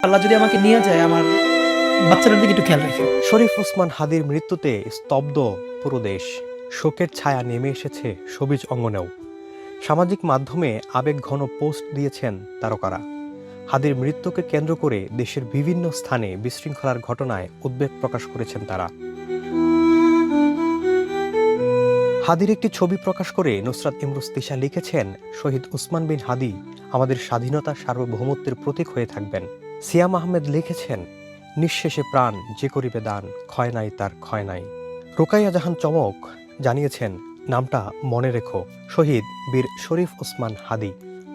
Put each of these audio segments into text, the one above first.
আল্লাহ যদি আমাকে নিয়ে যায়, আমার বাচ্চাটার দিকে একটু খেয়াল রেখে। শরীফ ওসমান হাদির মৃত্যুতে স্তব্ধ পুরো দেশ। শোকের ছায়া নেমে এসেছে সবুজ অঙ্গনেও। সামাজিক মাধ্যমে আবেগঘন পোস্ট দিয়েছেন তারকারা। হাদির মৃত্যুকে কেন্দ্র করে দেশের বিভিন্ন স্থানে বিশৃঙ্খলার ঘটনায় উদ্বেগ প্রকাশ করেছেন তারা। হাদির একটি ছবি প্রকাশ করে নুসরাত ইমরোজ তিশা লিখেছেন, শহীদ উসমান বিন হাদি আমাদের স্বাধীনতার সার্বভৌমত্বের প্রতীক হয়ে থাকবেন। সিয়াম আহমেদ লিখেছেন, নিঃশেষে প্রাণ যে করিবে দান, ক্ষয় নাই তার ক্ষয় নাই। রোকাইয়া জাহান চমক জানিয়েছেন, নামটা মনে রেখো, শহীদ বীর শরীফ ওসমান হাদি।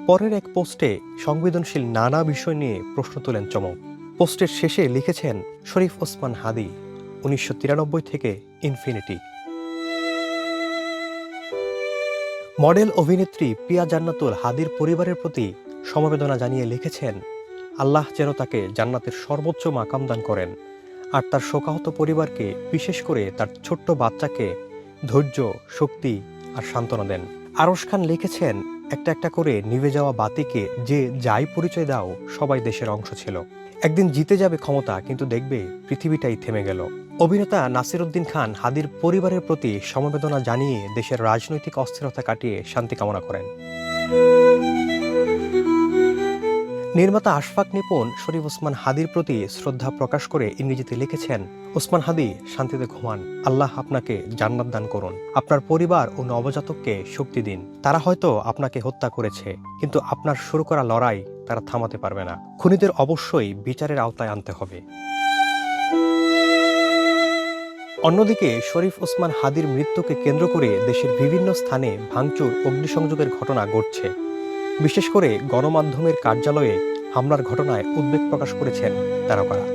পরের এক পোস্টে সংবেদনশীল নানা বিষয় নিয়ে প্রশ্ন তোলেন চমক। পোস্টের শেষে লিখেছেন, শরীফ ওসমান হাদি 1993 থেকে ইনফিনিটি। মডেল অভিনেত্রী পিয়া জান্নাতুল হাদির পরিবারের প্রতি সমবেদনা জানিয়ে লিখেছেন, আল্লাহ যেন তাকে জান্নাতের সর্বোচ্চ মাকাম দান করেন, আর তার শোকাহত পরিবারকে, বিশেষ করে তার ছোট্ট বাচ্চাকে ধৈর্য, শক্তি আর সান্ত্বনা দেন। আরশ খান লিখেছেন, একটা একটা করে নিভে যাওয়া বাতিকে যে যাই পরিচয় দাও, সবাই দেশের অংশ ছিল। একদিন জিতে যাবে ক্ষমতা, কিন্তু দেখবে পৃথিবীটাই থেমে গেল। অভিনেতা নাসিরউদ্দিন খান হাদির পরিবারের প্রতি সমবেদনা জানিয়ে দেশের রাজনৈতিক অস্থিরতা কাটিয়ে শান্তি কামনা করেন। নির্মাতা আশফাক নিপুণ শরীফ ওসমান হাদির প্রতি শ্রদ্ধা প্রকাশ করে ইংরেজিতে লিখেছেন, ওসমান হাদি শান্তিতে ঘুমান, আল্লাহ আপনাকে জান্নাত দান করুন, আপনার পরিবার ও নবজাতককে শক্তি দিন। তারা হয়তো আপনাকে হত্যা করেছে, কিন্তু আপনার শুরু করা লড়াই তারা থামাতে পারবে না। খুনিদের অবশ্যই বিচারের আওতায় আনতে হবে। অন্যদিকে শরীফ ওসমান হাদির মৃত্যুকে কেন্দ্র করে দেশের বিভিন্ন স্থানে ভাঙচুর, অগ্নিসংযোগের ঘটনা ঘটছে। বিশেষ করে গণমাধ্যমের কার্যালয়ে হামলার ঘটনায় উদ্বেগ প্রকাশ করেছেন তারকারা।